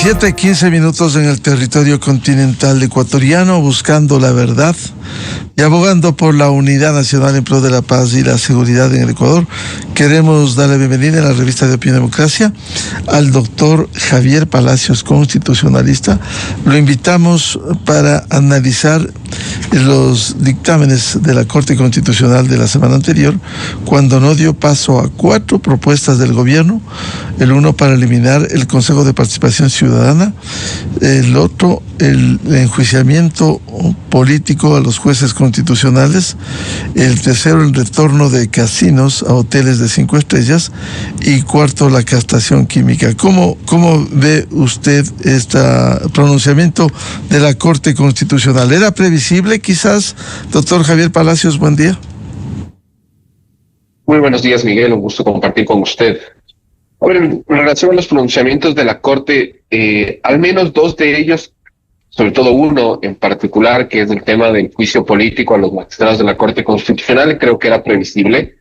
7:15 en el territorio continental ecuatoriano, buscando la verdad y abogando por la unidad nacional en pro de la paz y la seguridad en el Ecuador. Queremos darle bienvenida en la revista de Opinión Democracia al doctor Javier Palacios, constitucionalista. Lo invitamos para analizar los dictámenes de la Corte Constitucional de la semana anterior, cuando no dio paso a 4 propuestas del gobierno: el uno para eliminar el Consejo de Participación Ciudadana, el otro el enjuiciamiento político a los jueces constitucionales, el tercero el retorno de casinos a hoteles de 5 estrellas y cuarto la castración química. ¿Cómo ve usted este pronunciamiento de la Corte Constitucional? ¿Era previsible quizás, doctor Javier Palacios? Buen día. Muy buenos días, Miguel, un gusto compartir con usted. A ver, en relación a los pronunciamientos de la Corte, al menos 2 de ellos, sobre todo uno en particular, que es el tema del juicio político a los magistrados de la Corte Constitucional, creo que era previsible.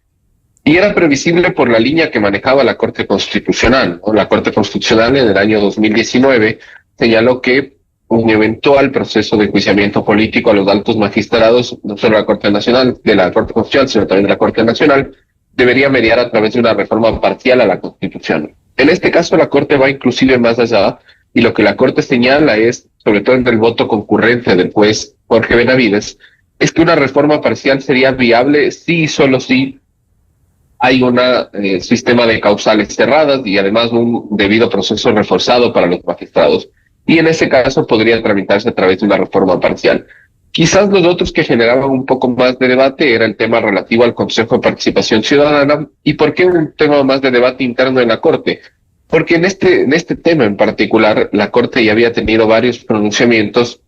Y era previsible por la línea que manejaba la Corte Constitucional, ¿no? La Corte Constitucional en el año 2019 señaló que un eventual proceso de enjuiciamiento político a los altos magistrados, no solo de la Corte Nacional, de la Corte Constitucional, sino también de la Corte Nacional, debería mediar a través de una reforma parcial a la Constitución. En este caso, la Corte va inclusive más allá, y lo que la Corte señala es, sobre todo en el voto concurrente del juez Jorge Benavides, es que una reforma parcial sería viable si y solo si hay un sistema de causales cerradas y además un debido proceso reforzado para los magistrados. Y en ese caso podría tramitarse a través de una reforma parcial. Quizás los otros que generaban un poco más de debate era el tema relativo al Consejo de Participación Ciudadana. ¿Y por qué un tema más de debate interno en la Corte? Porque en este tema en particular, la Corte ya había tenido varios pronunciamientos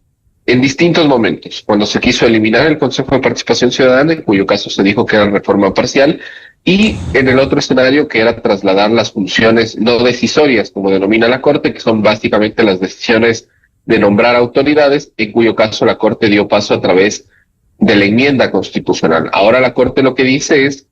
en distintos momentos. Cuando se quiso eliminar el Consejo de Participación Ciudadana, en cuyo caso se dijo que era reforma parcial, y en el otro escenario, que era trasladar las funciones no decisorias, como denomina la Corte, que son básicamente las decisiones de nombrar autoridades, en cuyo caso la Corte dio paso a través de la enmienda constitucional. Ahora la Corte lo que dice es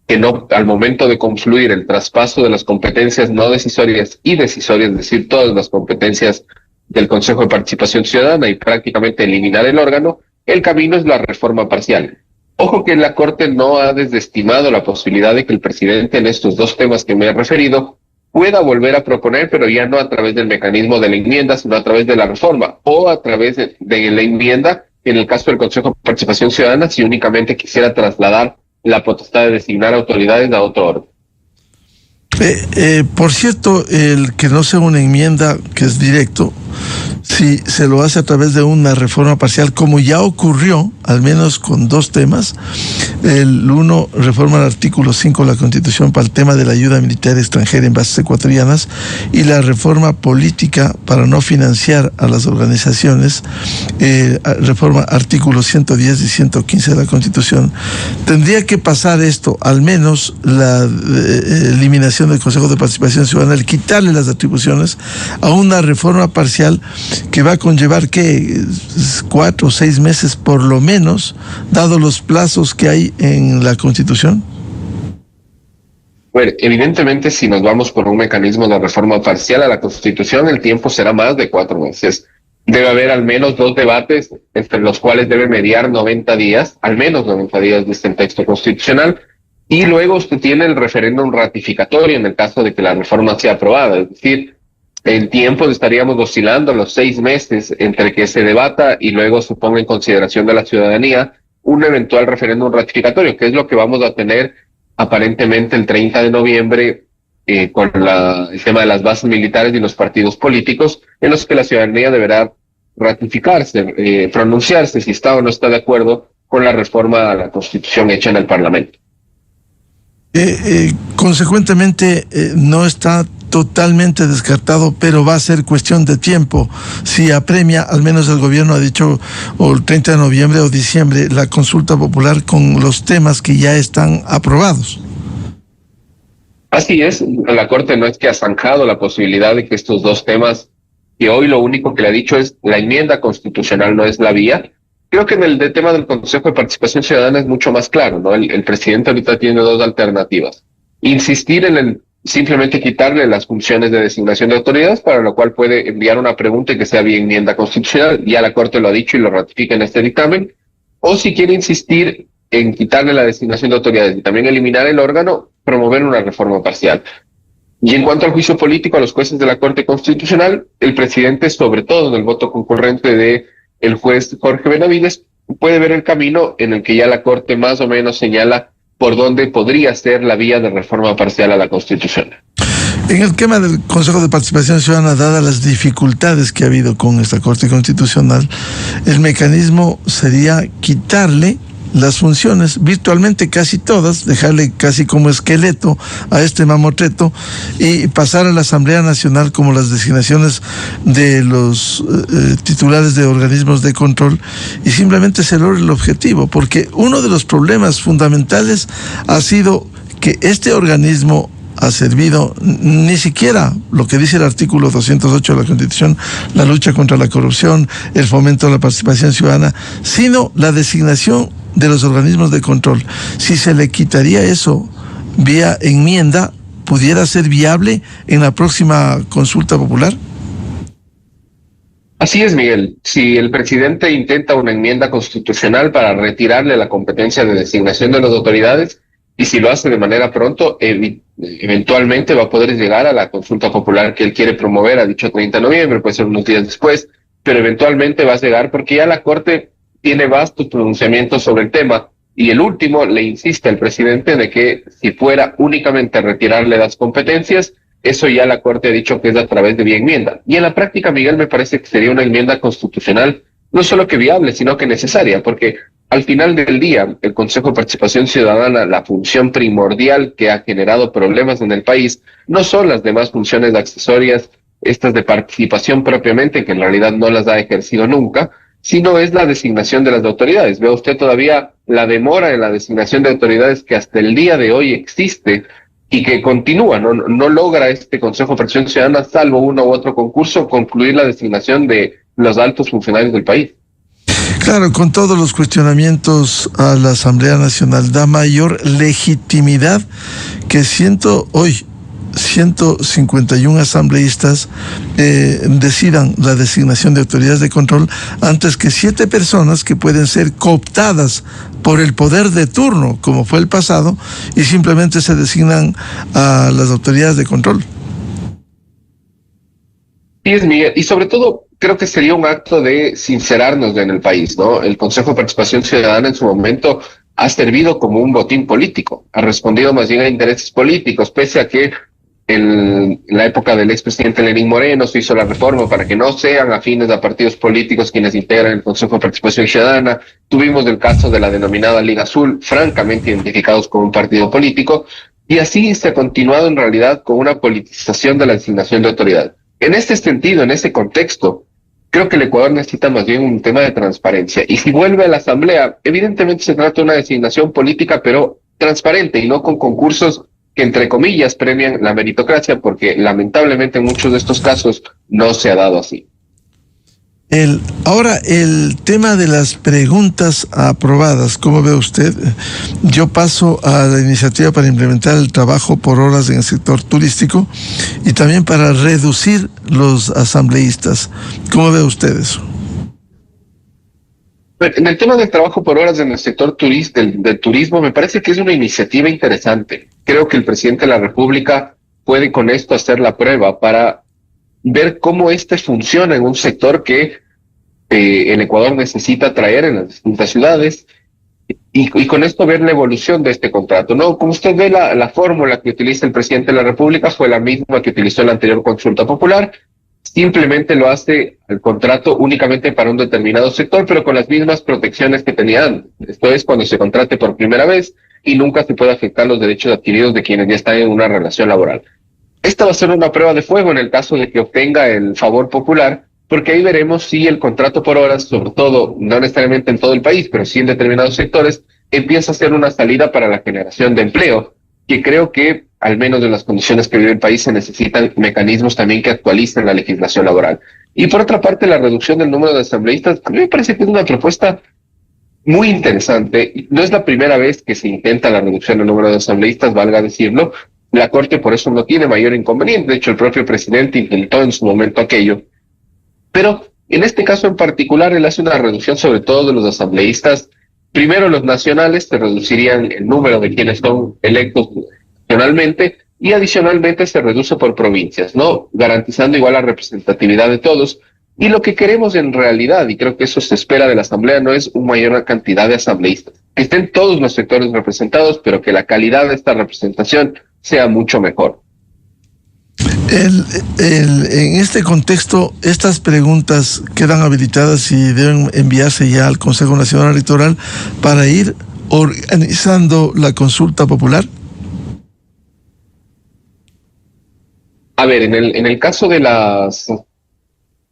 que no, al momento de confluir el traspaso de las competencias no decisorias y decisorias, es decir, todas las competencias del Consejo de Participación Ciudadana y prácticamente eliminar el órgano, el camino es la reforma parcial. Ojo que la Corte no ha desestimado la posibilidad de que el presidente en estos 2 temas que me he referido pueda volver a proponer, pero ya no a través del mecanismo de la enmienda, sino a través de la reforma o a través de la enmienda, en el caso del Consejo de Participación Ciudadana, si únicamente quisiera trasladar la potestad de designar autoridades a otro orden. Por cierto, el que no sea una enmienda que es directo, si se lo hace a través de una reforma parcial, como ya ocurrió, al menos con 2 temas. El uno, reforma el artículo 5 de la Constitución para el tema de la ayuda militar extranjera en bases ecuatorianas, y la reforma política para no financiar a las organizaciones, reforma artículos 110 y 115 de la Constitución. Tendría que pasar esto, al menos la eliminación del Consejo de Participación Ciudadana, el quitarle las atribuciones a una reforma parcial que va a conllevar que 4 o 6 meses por lo menos, dado los plazos que hay en la Constitución. Bueno, evidentemente, si nos vamos por un mecanismo de reforma parcial a la Constitución, el tiempo será más de 4 meses. Debe haber al menos 2 debates, entre los cuales debe mediar 90 días, al menos 90 días dice el texto constitucional, y luego usted tiene el referéndum ratificatorio en el caso de que la reforma sea aprobada. Es decir, en tiempos estaríamos oscilando los 6 meses entre que se debata y luego se ponga en consideración de la ciudadanía un eventual referéndum ratificatorio, que es lo que vamos a tener aparentemente el 30 de noviembre con el tema de las bases militares y los partidos políticos, en los que la ciudadanía deberá ratificarse, pronunciarse si está o no está de acuerdo con la reforma a la Constitución hecha en el Parlamento. Consecuentemente, no está totalmente descartado, pero va a ser cuestión de tiempo si apremia, al menos el gobierno ha dicho, o el 30 de noviembre o diciembre, la consulta popular con los temas que ya están aprobados. Así es, la Corte no es que ha zanjado la posibilidad de que estos 2 temas, que hoy lo único que le ha dicho es la enmienda constitucional no es la vía. Creo que en el tema del Consejo de Participación Ciudadana es mucho más claro, ¿no? El presidente ahorita tiene 2 alternativas: insistir en el simplemente quitarle las funciones de designación de autoridades, para lo cual puede enviar una pregunta y que sea vía enmienda constitucional. Ya la Corte lo ha dicho y lo ratifica en este dictamen. O si quiere insistir en quitarle la designación de autoridades y también eliminar el órgano, promover una reforma parcial. Y en cuanto al juicio político a los jueces de la Corte Constitucional, el presidente, sobre todo en el voto concurrente de el juez Jorge Benavides, puede ver el camino en el que ya la Corte más o menos señala por dónde podría ser la vía de reforma parcial a la Constitución. En el tema del Consejo de Participación Ciudadana, dadas las dificultades que ha habido con esta Corte Constitucional, el mecanismo sería quitarle las funciones, virtualmente casi todas, dejarle casi como esqueleto a este mamotreto y pasar a la Asamblea Nacional como las designaciones de los titulares de organismos de control, y simplemente se logra el objetivo, porque uno de los problemas fundamentales ha sido que este organismo ha servido ni siquiera lo que dice el artículo 208 de la Constitución, la lucha contra la corrupción, el fomento de la participación ciudadana, sino la designación de los organismos de control. Si se le quitaría eso vía enmienda, ¿pudiera ser viable en la próxima consulta popular? Así es, Miguel. Si el presidente intenta una enmienda constitucional para retirarle la competencia de designación de las autoridades, y si lo hace de manera pronto, eventualmente va a poder llegar a la consulta popular que él quiere promover, ha dicho 30 de noviembre, puede ser unos días después, pero eventualmente va a llegar porque ya la Corte tiene vastos pronunciamientos sobre el tema, y el último le insiste al presidente de que si fuera únicamente retirarle las competencias, eso ya la Corte ha dicho que es a través de vía enmienda. Y en la práctica, Miguel, me parece que sería una enmienda constitucional no solo que viable, sino que necesaria, porque al final del día, el Consejo de Participación Ciudadana, la función primordial que ha generado problemas en el país, no son las demás funciones accesorias, estas de participación propiamente, que en realidad no las ha ejercido nunca, sino es la designación de las autoridades. Vea usted todavía la demora en la designación de autoridades que hasta el día de hoy existe y que continúa, no logra este Consejo de Participación Ciudadana, salvo uno u otro concurso, concluir la designación de los altos funcionarios del país. Claro, con todos los cuestionamientos a la Asamblea Nacional, da mayor legitimidad que 151 asambleístas decidan la designación de autoridades de control antes que 7 personas que pueden ser cooptadas por el poder de turno, como fue el pasado, y simplemente se designan a las autoridades de control. Sí, es Miguel, y sobre todo creo que sería un acto de sincerarnos en el país, ¿no? El Consejo de Participación Ciudadana en su momento ha servido como un botín político, ha respondido más bien a intereses políticos, pese a que en la época del expresidente Lenín Moreno se hizo la reforma para que no sean afines a partidos políticos quienes integran el Consejo de Participación Ciudadana. Tuvimos el caso de la denominada Liga Azul, francamente identificados como un partido político, y así se ha continuado en realidad con una politización de la designación de autoridad. En este sentido, en ese contexto, creo que el Ecuador necesita más bien un tema de transparencia. Y si vuelve a la Asamblea, evidentemente se trata de una designación política, pero transparente y no con concursos que, entre comillas, premian la meritocracia, porque lamentablemente en muchos de estos casos no se ha dado así. Ahora, el tema de las preguntas aprobadas, ¿cómo ve usted? Yo paso a la iniciativa para implementar el trabajo por horas en el sector turístico y también para reducir los asambleístas. ¿Cómo ve usted eso? En el tema del trabajo por horas en el sector del turismo, me parece que es una iniciativa interesante. Creo que el presidente de la República puede con esto hacer la prueba para ver cómo funciona en un sector que el Ecuador necesita traer en las distintas ciudades y con esto ver la evolución de este contrato, ¿no? Como usted ve, la fórmula que utiliza el presidente de la República fue la misma que utilizó en la anterior consulta popular. Simplemente lo hace el contrato únicamente para un determinado sector, pero con las mismas protecciones que tenía antes. Esto es cuando se contrate por primera vez y nunca se puede afectar los derechos adquiridos de quienes ya están en una relación laboral. Esta va a ser una prueba de fuego en el caso de que obtenga el favor popular, porque ahí veremos si el contrato por horas, sobre todo, no necesariamente en todo el país, pero sí en determinados sectores, empieza a ser una salida para la generación de empleo, que creo que, al menos en las condiciones que vive el país, se necesitan mecanismos también que actualicen la legislación laboral. Y por otra parte, la reducción del número de asambleístas, a mí me parece que es una propuesta muy interesante. No es la primera vez que se intenta la reducción del número de asambleístas, valga decirlo, La Corte por eso no tiene mayor inconveniente. De hecho, el propio presidente intentó en su momento aquello. Pero en este caso en particular, él hace una reducción sobre todo de los asambleístas. Primero, los nacionales, se reducirían el número de quienes son electos nacionalmente, y adicionalmente se reduce por provincias, ¿no? Garantizando igual la representatividad de todos. Y lo que queremos en realidad, y creo que eso se espera de la Asamblea, no es una mayor cantidad de asambleístas, que estén todos los sectores representados, pero que la calidad de esta representación sea mucho mejor. En este contexto, estas preguntas quedan habilitadas y deben enviarse ya al Consejo Nacional Electoral para ir organizando la consulta popular. A ver, en el caso de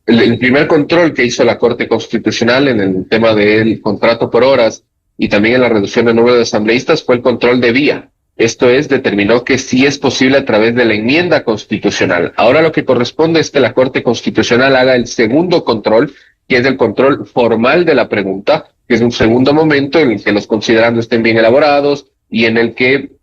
el primer control que hizo la Corte Constitucional en el tema del contrato por horas y también en la reducción del número de asambleístas fue el control de vía. Esto es, determinó que sí es posible a través de la enmienda constitucional. Ahora lo que corresponde es que la Corte Constitucional haga el segundo control, que es el control formal de la pregunta, que es un segundo momento en el que los considerandos estén bien elaborados y en el que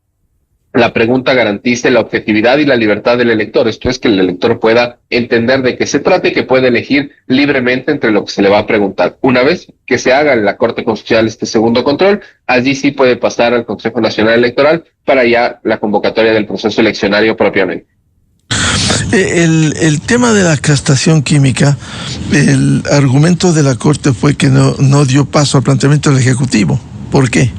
la pregunta garantice la objetividad y la libertad del elector. Esto es, que el elector pueda entender de qué se trata y que pueda elegir libremente entre lo que se le va a preguntar. Una vez que se haga en la Corte Constitucional este segundo control, allí sí puede pasar al Consejo Nacional Electoral para ya la convocatoria del proceso eleccionario propiamente. El tema de la castración química, el argumento de la Corte fue que no dio paso al planteamiento del Ejecutivo. ¿Por qué?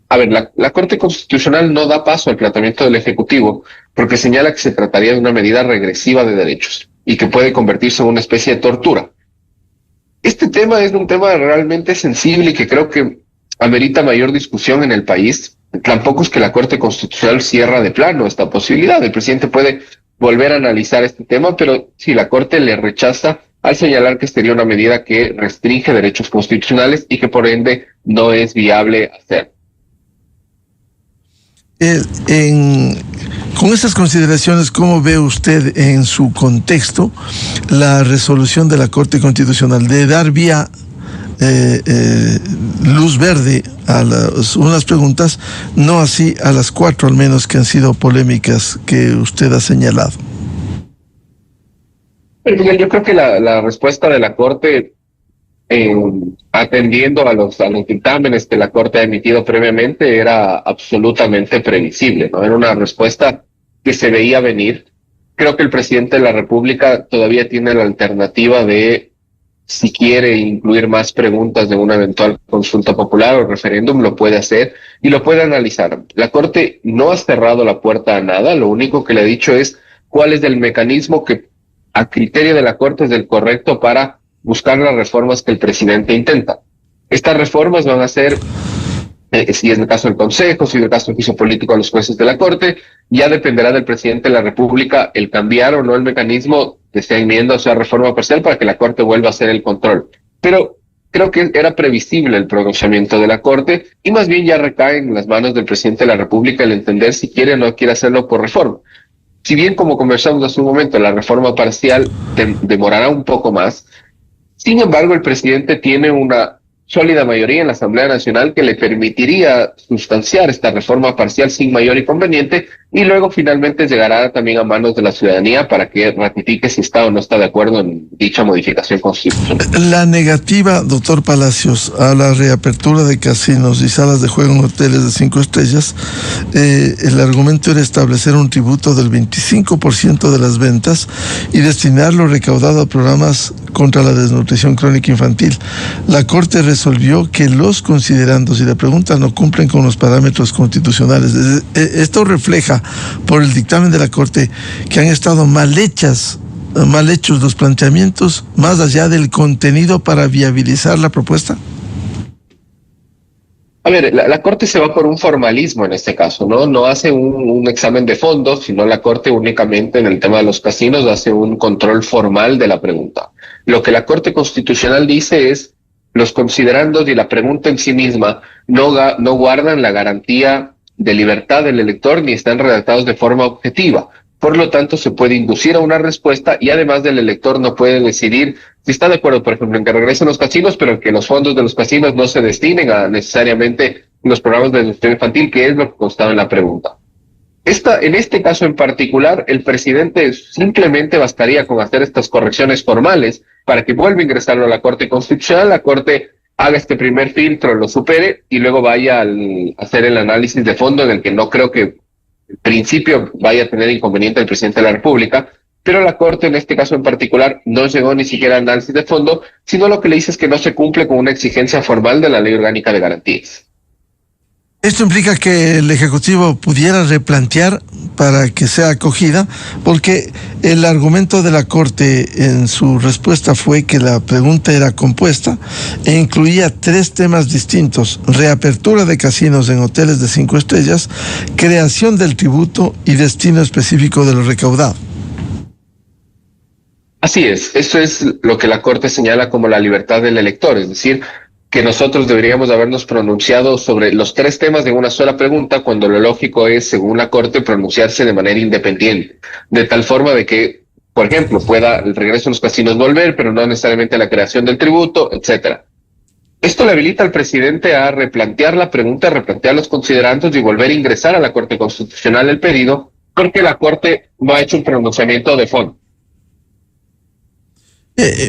A ver, la Corte Constitucional no da paso al planteamiento del Ejecutivo porque señala que se trataría de una medida regresiva de derechos y que puede convertirse en una especie de tortura. Este tema es un tema realmente sensible y que creo que amerita mayor discusión en el país. Tampoco es que la Corte Constitucional cierra de plano esta posibilidad. El presidente puede volver a analizar este tema, pero si la Corte le rechaza al señalar que sería una medida que restringe derechos constitucionales y que por ende no es viable hacer. Con estas consideraciones, ¿cómo ve usted en su contexto la resolución de la Corte Constitucional de dar vía luz verde a unas preguntas, no así a las 4 al menos que han sido polémicas que usted ha señalado? Yo creo que la respuesta de la Corte, atendiendo a los dictámenes que la Corte ha emitido previamente, era absolutamente previsible, ¿no? Era una respuesta que se veía venir. Creo que el presidente de la República todavía tiene la alternativa de, si quiere incluir más preguntas de una eventual consulta popular o referéndum, lo puede hacer y lo puede analizar. La Corte no ha cerrado la puerta a nada, lo único que le ha dicho es cuál es el mecanismo que a criterio de la Corte es el correcto para buscar las reformas que el presidente intenta. Estas reformas van a ser, si es el caso del Consejo, si es el caso del juicio político a los jueces de la Corte, ya dependerá del presidente de la República el cambiar o no el mecanismo, que sea enmienda o sea reforma parcial, para que la Corte vuelva a hacer el control. Pero creo que era previsible el pronunciamiento de la Corte y más bien ya recae en las manos del presidente de la República el entender si quiere o no quiere hacerlo por reforma. Si bien, como conversamos hace un momento, la reforma parcial demorará un poco más, sin embargo, el presidente tiene una sólida mayoría en la Asamblea Nacional que le permitiría sustanciar esta reforma parcial sin mayor inconveniente y luego finalmente llegará también a manos de la ciudadanía para que ratifique si está o no está de acuerdo en dicha modificación constitucional. La negativa, doctor Palacios, a la reapertura de casinos y salas de juego en hoteles de 5 estrellas, el argumento era establecer un tributo del 25% de las ventas y destinar lo recaudado a programas contra la desnutrición crónica infantil. La Corte resolvió que los considerandos y la pregunta no cumplen con los parámetros constitucionales. Esto refleja, por el dictamen de la Corte, que han estado mal hechos los planteamientos, más allá del contenido para viabilizar la propuesta. A ver, la Corte se va por un formalismo en este caso, ¿no? No hace un examen de fondo, sino la Corte únicamente en el tema de los casinos hace un control formal de la pregunta. Lo que la Corte Constitucional dice es, los considerandos y la pregunta en sí misma no guardan la garantía de libertad del elector ni están redactados de forma objetiva. Por lo tanto, se puede inducir a una respuesta y además del elector no puede decidir si está de acuerdo, por ejemplo, en que regresen los casinos, pero en que los fondos de los casinos no se destinen a necesariamente los programas de educación infantil, que es lo que constaba en la pregunta. En este caso en particular, el presidente simplemente bastaría con hacer estas correcciones formales para que vuelva a ingresarlo a la Corte Constitucional, la Corte haga este primer filtro, lo supere y luego vaya a hacer el análisis de fondo, en el que no creo que en principio vaya a tener inconveniente el presidente de la República, pero la Corte en este caso en particular no llegó ni siquiera al análisis de fondo, sino lo que le dice es que no se cumple con una exigencia formal de la Ley Orgánica de Garantías. Esto implica que el Ejecutivo pudiera replantear para que sea acogida, porque el argumento de la Corte en su respuesta fue que la pregunta era compuesta e incluía 3 temas distintos: reapertura de casinos en hoteles de 5 estrellas, creación del tributo y destino específico de lo recaudado. Así es, eso es lo que la Corte señala como la libertad del elector, es decir, que nosotros deberíamos habernos pronunciado sobre los 3 temas de una sola pregunta, cuando lo lógico es, según la Corte, pronunciarse de manera independiente, de tal forma de que, por ejemplo, pueda el regreso a los casinos volver, pero no necesariamente la creación del tributo, etcétera. Esto le habilita al presidente a replantear la pregunta, replantear los considerandos y volver a ingresar a la Corte Constitucional el pedido, porque la Corte no ha hecho un pronunciamiento de fondo.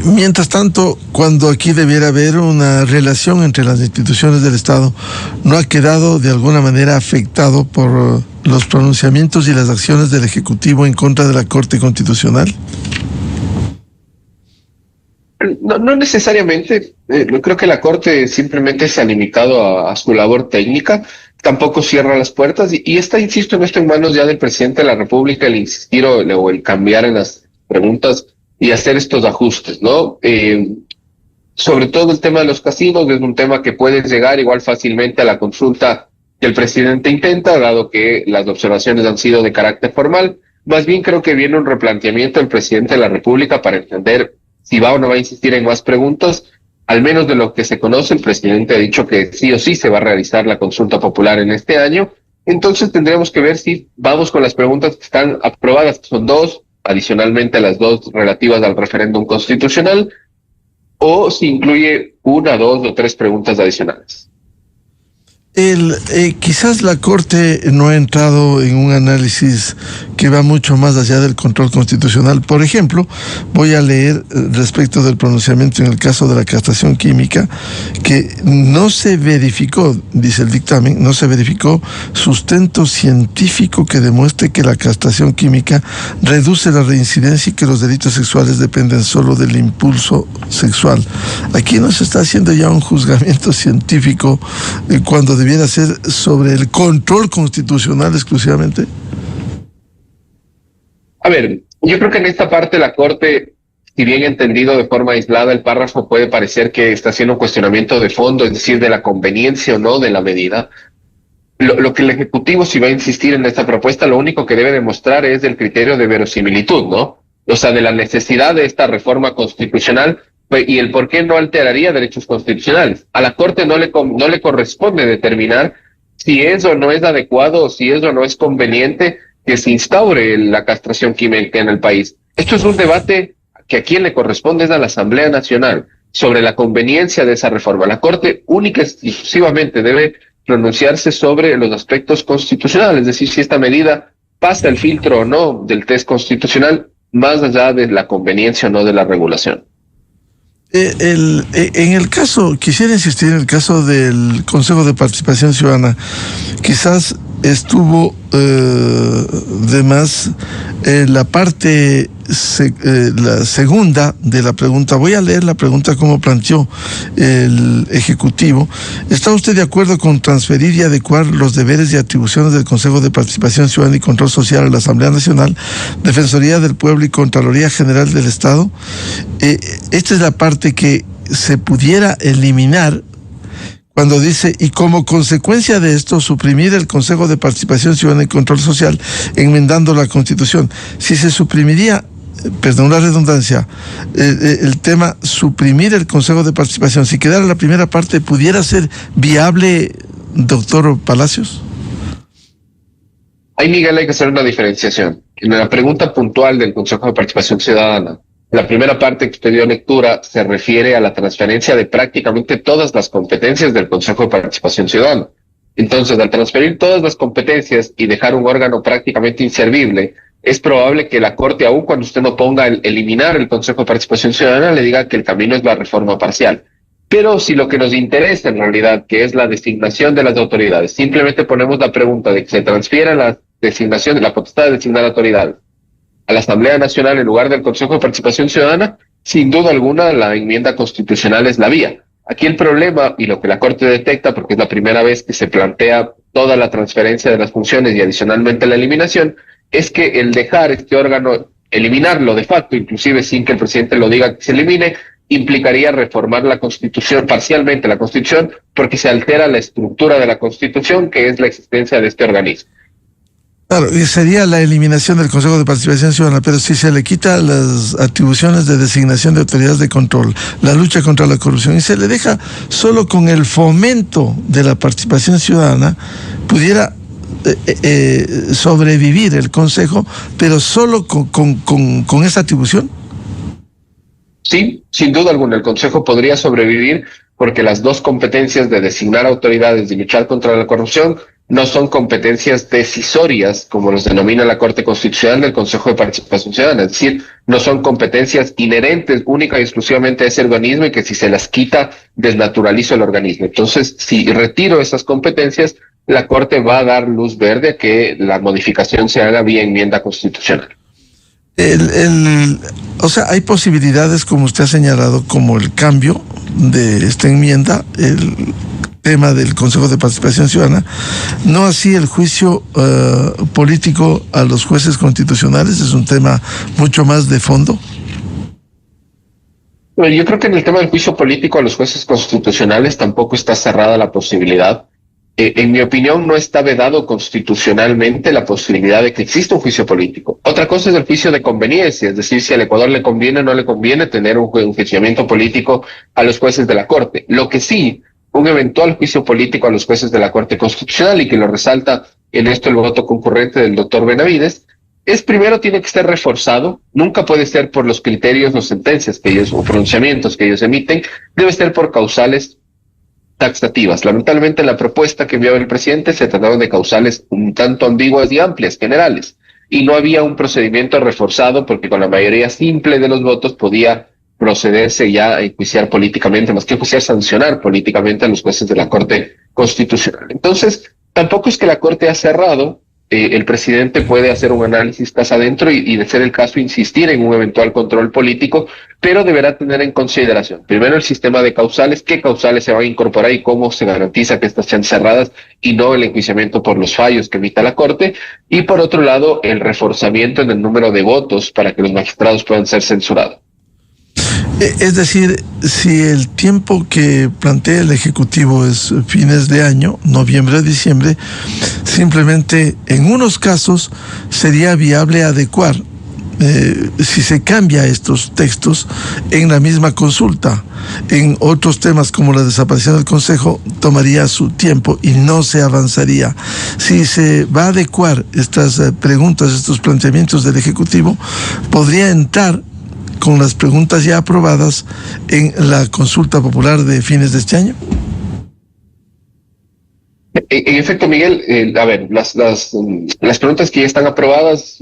Mientras tanto, cuando aquí debiera haber una relación entre las instituciones del Estado, ¿no ha quedado de alguna manera afectado por los pronunciamientos y las acciones del Ejecutivo en contra de la Corte Constitucional? No necesariamente. Creo que la Corte simplemente se ha limitado a su labor técnica, tampoco cierra las puertas y está, insisto, en esto en manos ya del presidente de la República, el insistir o el cambiar en las preguntas y hacer estos ajustes, ¿no? Sobre todo el tema de los casinos es un tema que puede llegar igual fácilmente a la consulta que el presidente intenta, dado que las observaciones han sido de carácter formal. Más bien creo que viene un replanteamiento del presidente de la República para entender si va o no va a insistir en más preguntas. Al menos de lo que se conoce, el presidente ha dicho que sí o sí se va a realizar la consulta popular en este año. Entonces tendremos que ver si vamos con las preguntas que están aprobadas, que son 2, adicionalmente a las 2 relativas al referéndum constitucional, o si incluye 1, 2 o 3 preguntas adicionales. Quizás la Corte no ha entrado en un análisis que va mucho más allá del control constitucional. Por ejemplo, voy a leer respecto del pronunciamiento en el caso de la castración química, que no se verificó, dice el dictamen, no se verificó sustento científico que demuestre que la castración química reduce la reincidencia y que los delitos sexuales dependen solo del impulso sexual. Aquí no se está haciendo ya un juzgamiento científico cuando debiera ser sobre el control constitucional exclusivamente. A ver, yo creo que en esta parte la Corte, si bien entendido de forma aislada el párrafo, puede parecer que está haciendo un cuestionamiento de fondo, es decir, de la conveniencia o no de la medida. Lo que el Ejecutivo, si va a insistir en esta propuesta, lo único que debe demostrar es el criterio de verosimilitud, ¿no? O sea, de la necesidad de esta reforma constitucional y el por qué no alteraría derechos constitucionales. A la Corte no le corresponde determinar si es o no es adecuado o si es o no es conveniente que se instaure la castración química en el país. Esto es un debate que a quien le corresponde es a la Asamblea Nacional sobre la conveniencia de esa reforma. La Corte única y exclusivamente debe pronunciarse sobre los aspectos constitucionales, es decir, si esta medida pasa el filtro o no del test constitucional, más allá de la conveniencia o no de la regulación. En el caso, quisiera insistir en el caso del Consejo de Participación Ciudadana, quizás estuvo de más la parte, la segunda de la pregunta. Voy a leer la pregunta como planteó el Ejecutivo. ¿Está usted de acuerdo con transferir y adecuar los deberes y atribuciones del Consejo de Participación Ciudadana y Control Social a la Asamblea Nacional, Defensoría del Pueblo y Contraloría General del Estado? Esta es la parte que se pudiera eliminar cuando dice, y como consecuencia de esto, suprimir el Consejo de Participación Ciudadana y Control Social, enmendando la Constitución. Si se suprimiría, perdón la redundancia, el tema suprimir el Consejo de Participación, si quedara la primera parte, ¿pudiera ser viable, doctor Palacios? Ahí, Miguel, hay que hacer una diferenciación. En la pregunta puntual del Consejo de Participación Ciudadana, la primera parte que usted dio lectura se refiere a la transferencia de prácticamente todas las competencias del Consejo de Participación Ciudadana. Entonces, al transferir todas las competencias y dejar un órgano prácticamente inservible, es probable que la Corte, aun cuando usted no ponga eliminar el Consejo de Participación Ciudadana, le diga que el camino es la reforma parcial. Pero si lo que nos interesa en realidad, que es la designación de las autoridades, simplemente ponemos la pregunta de que se transfiera la designación, la potestad de designar autoridades a la Asamblea Nacional en lugar del Consejo de Participación Ciudadana, sin duda alguna la enmienda constitucional es la vía. Aquí el problema, y lo que la Corte detecta, porque es la primera vez que se plantea toda la transferencia de las funciones y adicionalmente la eliminación, es que el dejar este órgano, eliminarlo de facto, inclusive sin que el presidente lo diga que se elimine, implicaría reformar la Constitución, parcialmente la Constitución, porque se altera la estructura de la Constitución, que es la existencia de este organismo. Claro, y sería la eliminación del Consejo de Participación Ciudadana, pero si se le quita las atribuciones de designación de autoridades de control, la lucha contra la corrupción, y se le deja solo con el fomento de la participación ciudadana, pudiera sobrevivir el Consejo, pero solo con esa atribución. Sí, sin duda alguna, el Consejo podría sobrevivir porque las dos competencias de designar autoridades y luchar contra la corrupción no son competencias decisorias, como los denomina la Corte Constitucional del Consejo de Participación Ciudadana, es decir, no son competencias inherentes única y exclusivamente a ese organismo y que si se las quita desnaturaliza el organismo. Entonces, si retiro esas competencias, la Corte va a dar luz verde a que la modificación se haga vía enmienda constitucional. O sea, hay posibilidades, como usted ha señalado, como el cambio de esta enmienda, el tema del Consejo de Participación Ciudadana, no así el juicio político a los jueces constitucionales, es un tema mucho más de fondo. Bueno, yo creo que en el tema del juicio político a los jueces constitucionales tampoco está cerrada la posibilidad. En mi opinión, no está vedado constitucionalmente la posibilidad de que exista un juicio político. Otra cosa es el juicio de conveniencia, es decir, si al Ecuador le conviene o no le conviene tener un enjuiciamiento político a los jueces de la Corte. Lo que sí, un eventual juicio político a los jueces de la Corte Constitucional, y que lo resalta en esto el voto concurrente del doctor Benavides, es primero tiene que ser reforzado, nunca puede ser por los criterios o sentencias que ellos, o pronunciamientos que ellos emiten, debe ser por causales taxativas. Lamentablemente la propuesta que enviaba el presidente se trataron de causales un tanto ambiguas y amplias, generales, y no había un procedimiento reforzado porque con la mayoría simple de los votos podía procederse ya a enjuiciar políticamente, más que enjuiciar, sancionar políticamente a los jueces de la Corte Constitucional. Entonces, tampoco es que la Corte ha cerrado, el presidente puede hacer un análisis casa adentro y de ser el caso insistir en un eventual control político, pero deberá tener en consideración primero el sistema de causales, qué causales se van a incorporar y cómo se garantiza que estas sean cerradas y no el enjuiciamiento por los fallos que emita la Corte, y por otro lado el reforzamiento en el número de votos para que los magistrados puedan ser censurados. Es decir, si el tiempo que plantea el Ejecutivo es fines de año, noviembre, diciembre, simplemente en unos casos sería viable adecuar, si se cambia estos textos en la misma consulta. En otros temas como la desaparición del Consejo tomaría su tiempo y no se avanzaría. Si se va a adecuar estas preguntas, estos planteamientos del Ejecutivo, podría entrar con las preguntas ya aprobadas en la consulta popular de fines de este año. En efecto, Miguel, a ver, las preguntas que ya están aprobadas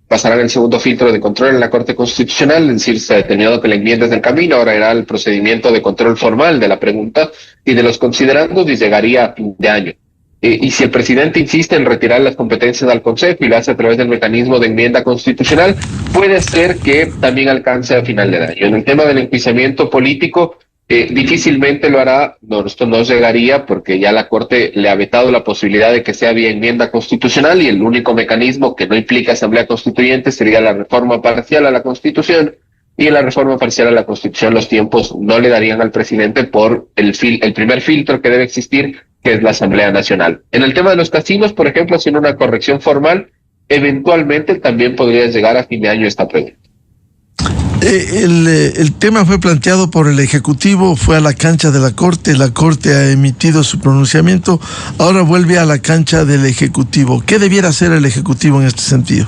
pasarán el segundo filtro de control en la Corte Constitucional, es decir, se ha determinado que la enmienda es del camino, ahora irá el procedimiento de control formal de la pregunta y de los considerandos y llegaría a fin de año. Y si el presidente insiste en retirar las competencias al Consejo y lo hace a través del mecanismo de enmienda constitucional, puede ser que también alcance a final de año. En el tema del enjuiciamiento político, difícilmente lo hará, no, esto no llegaría porque ya la Corte le ha vetado la posibilidad de que sea vía enmienda constitucional y el único mecanismo que no implica asamblea constituyente sería la reforma parcial a la Constitución, y en la reforma parcial a la Constitución los tiempos no le darían al presidente por el primer filtro que debe existir, que es la Asamblea Nacional. En el tema de los casinos, por ejemplo, haciendo una corrección formal, eventualmente también podría llegar a fin de año esta pregunta. El tema fue planteado por el Ejecutivo, fue a la cancha de la Corte ha emitido su pronunciamiento, ahora vuelve a la cancha del Ejecutivo. ¿Qué debiera hacer el Ejecutivo en este sentido?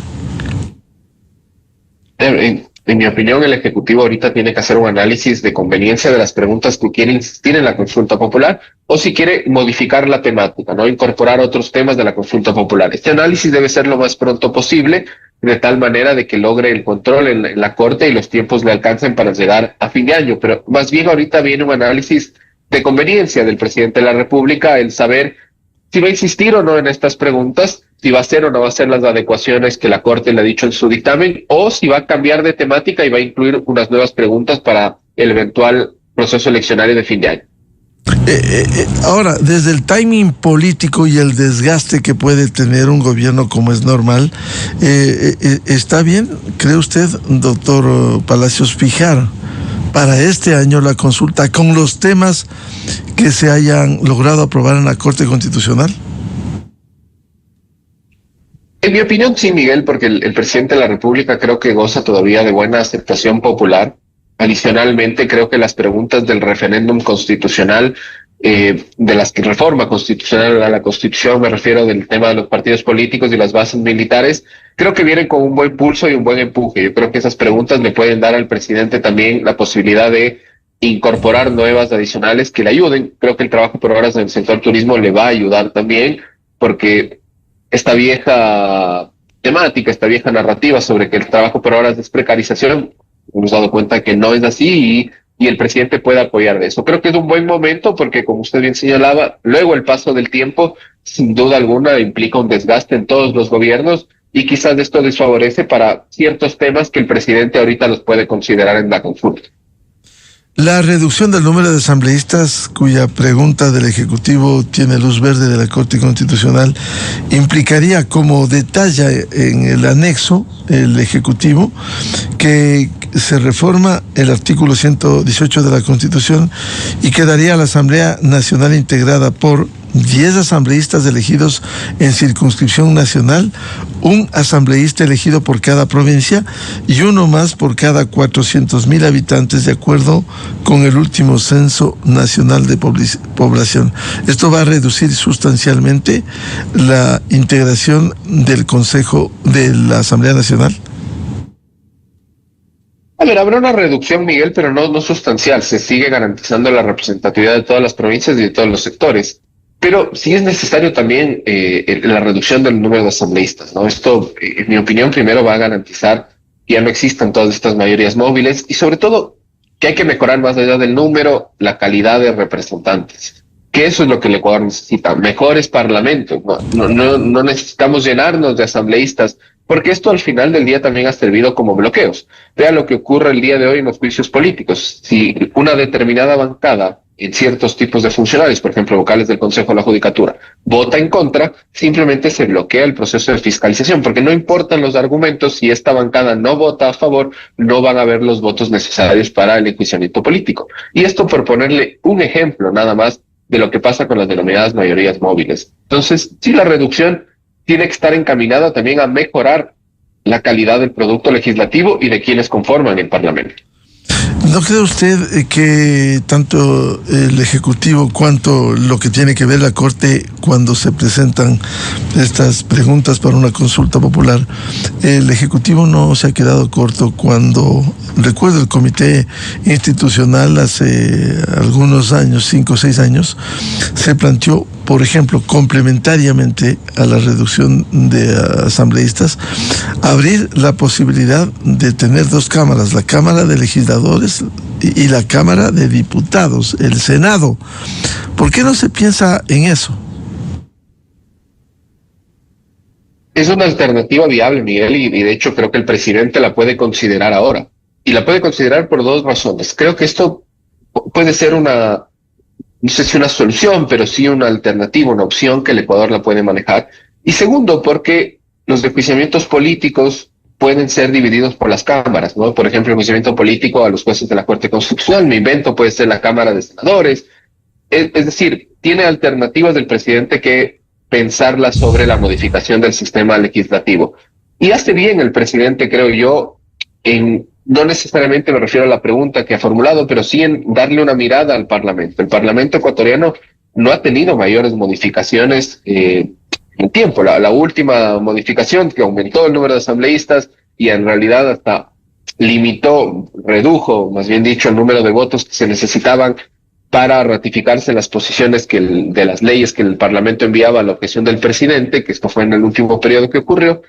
En mi opinión, el Ejecutivo ahorita tiene que hacer un análisis de conveniencia de las preguntas que quiere insistir en la consulta popular o si quiere modificar la temática, ¿no? Incorporar otros temas de la consulta popular. Este análisis debe ser lo más pronto posible, de tal manera de que logre el control en la Corte y los tiempos le alcancen para llegar a fin de año. Pero más bien ahorita viene un análisis de conveniencia del presidente de la República, el saber si va a insistir o no en estas preguntas, si va a hacer o no va a hacer las adecuaciones que la Corte le ha dicho en su dictamen, o si va a cambiar de temática y va a incluir unas nuevas preguntas para el eventual proceso eleccionario de fin de año. Ahora, desde el timing político y el desgaste que puede tener un gobierno como es normal, ¿está bien, cree usted, doctor Palacios, fijar para este año la consulta con los temas que se hayan logrado aprobar en la Corte Constitucional? En mi opinión, sí, Miguel, porque el presidente de la República creo que goza todavía de buena aceptación popular. Adicionalmente, creo que las preguntas del referéndum constitucional, de las que reforma constitucional a la Constitución, me refiero del tema de los partidos políticos y las bases militares, creo que vienen con un buen pulso y un buen empuje. Yo creo que esas preguntas le pueden dar al presidente también la posibilidad de incorporar nuevas adicionales que le ayuden. Creo que el trabajo por horas en el sector turismo le va a ayudar también, porque esta vieja temática, esta vieja narrativa sobre que el trabajo por horas es precarización, hemos dado cuenta que no es así y el presidente puede apoyar de eso. Creo que es un buen momento porque, como usted bien señalaba, luego el paso del tiempo, sin duda alguna, implica un desgaste en todos los gobiernos y quizás esto desfavorece para ciertos temas que el presidente ahorita los puede considerar en la consulta. La reducción del número de asambleístas, cuya pregunta del Ejecutivo tiene luz verde de la Corte Constitucional, implicaría, como detalla en el anexo el Ejecutivo, que se reforma el artículo 118 de la Constitución y quedaría la Asamblea Nacional integrada por 10 asambleístas elegidos en circunscripción nacional, un asambleísta elegido por cada provincia y uno más por cada 400,000 habitantes, de acuerdo con el último censo nacional de población. Esto va a reducir sustancialmente la integración del Consejo de la Asamblea Nacional. A ver, habrá una reducción, Miguel, pero no sustancial. Se sigue garantizando la representatividad de todas las provincias y de todos los sectores. Pero sí es necesario también la reducción del número de asambleístas, ¿no? Esto, en mi opinión, primero va a garantizar que ya no existan todas estas mayorías móviles y sobre todo que hay que mejorar más allá del número, la calidad de representantes. Que eso es lo que el Ecuador necesita, mejores parlamentos. No necesitamos llenarnos de asambleístas, porque esto al final del día también ha servido como bloqueos. Vea lo que ocurre el día de hoy en los juicios políticos. Si una determinada bancada en ciertos tipos de funcionarios, por ejemplo, vocales del Consejo de la Judicatura, vota en contra, simplemente se bloquea el proceso de fiscalización, porque no importan los argumentos, si esta bancada no vota a favor, no van a haber los votos necesarios para el enjuiciamiento político. Y esto por ponerle un ejemplo nada más de lo que pasa con las denominadas mayorías móviles. Entonces, sí, la reducción tiene que estar encaminada también a mejorar la calidad del producto legislativo y de quienes conforman el Parlamento. ¿No cree usted que tanto el Ejecutivo cuanto lo que tiene que ver la Corte cuando se presentan estas preguntas para una consulta popular, el Ejecutivo no se ha quedado corto cuando, recuerdo, el Comité Institucional hace algunos años, 5 o 6 años, se planteó, por ejemplo, complementariamente a la reducción de asambleístas, abrir la posibilidad de tener 2 cámaras, la Cámara de Legisladores y la Cámara de Diputados, el Senado? ¿Por qué no se piensa en eso? Es una alternativa viable, Miguel, y de hecho creo que el presidente la puede considerar ahora. Y la puede considerar por 2 razones. Creo que esto puede ser una, no sé si una solución, pero sí una alternativa, una opción que el Ecuador la puede manejar. Y segundo, porque los enjuiciamientos políticos pueden ser divididos por las cámaras, ¿no? Por ejemplo, el enjuiciamiento político a los jueces de la Corte Constitucional, mi invento puede ser la Cámara de Senadores. Es decir, tiene alternativas del presidente que pensarla sobre la modificación del sistema legislativo. Y hace bien el presidente, creo yo, en, no necesariamente me refiero a la pregunta que ha formulado, pero sí en darle una mirada al Parlamento. El Parlamento ecuatoriano no ha tenido mayores modificaciones en tiempo. La última modificación que aumentó el número de asambleístas y en realidad hasta redujo, más bien dicho, el número de votos que se necesitaban para ratificarse las posiciones de las leyes que el Parlamento enviaba a la objeción del presidente, que esto fue en el último periodo que ocurrió,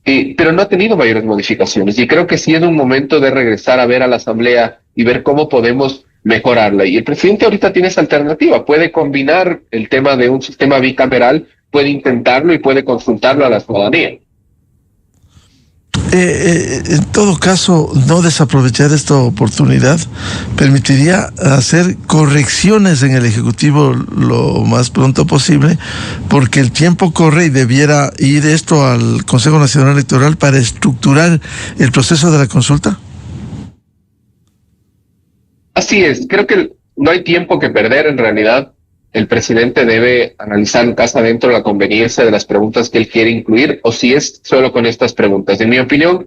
pero no ha tenido mayores modificaciones. Y creo que sí es un momento de regresar a ver a la Asamblea y ver cómo podemos mejorarla. Y el presidente ahorita tiene esa alternativa, puede combinar el tema de un sistema bicameral, puede intentarlo y puede consultarlo a la ciudadanía. En todo caso, no desaprovechar esta oportunidad permitiría hacer correcciones en el Ejecutivo lo más pronto posible, porque el tiempo corre y debiera ir esto al Consejo Nacional Electoral para estructurar el proceso de la consulta. Así es, creo que no hay tiempo que perder en realidad. El presidente debe analizar en casa adentro la conveniencia de las preguntas que él quiere incluir o si es solo con estas preguntas. En mi opinión,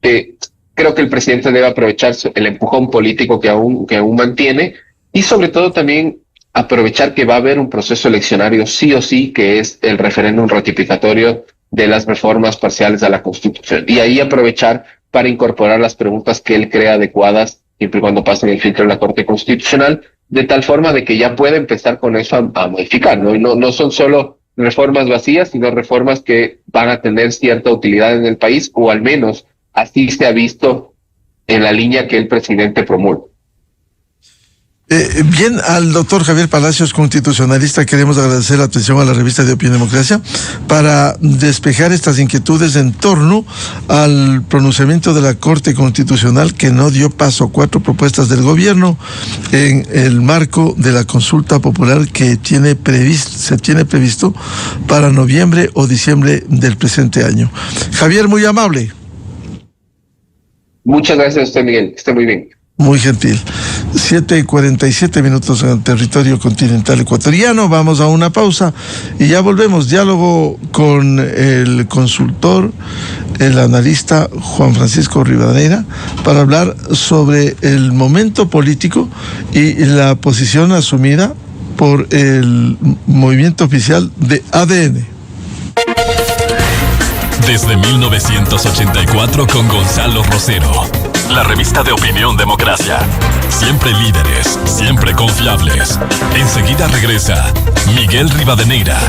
creo que el presidente debe aprovechar el empujón político que aún mantiene y sobre todo también aprovechar que va a haber un proceso eleccionario sí o sí, que es el referéndum ratificatorio de las reformas parciales a la Constitución. Y ahí aprovechar para incorporar las preguntas que él crea adecuadas siempre y cuando pasen el filtro de la Corte Constitucional, de tal forma de que ya pueda empezar con eso a modificar, ¿no? Y no son solo reformas vacías, sino reformas que van a tener cierta utilidad en el país, o al menos así se ha visto en la línea que el presidente promulga. Bien, al doctor Javier Palacios, constitucionalista, queremos agradecer la atención a la revista de Opinión Democracia para despejar estas inquietudes en torno al pronunciamiento de la Corte Constitucional que no dio paso a 4 propuestas del gobierno en el marco de la consulta popular que se tiene previsto para noviembre o diciembre del presente año. Javier, muy amable. Muchas gracias a usted, Miguel. Esté muy bien. Muy gentil. 7:47 en el territorio continental ecuatoriano. Vamos a una pausa y ya volvemos. Diálogo con el consultor, el analista Juan Francisco Rivadeneira, para hablar sobre el momento político y la posición asumida por el movimiento oficial de ADN. Desde 1984 con Gonzalo Rosero. La revista de Opinión Democracia. Siempre líderes, siempre confiables. Enseguida regresa Miguel Rivadeneira.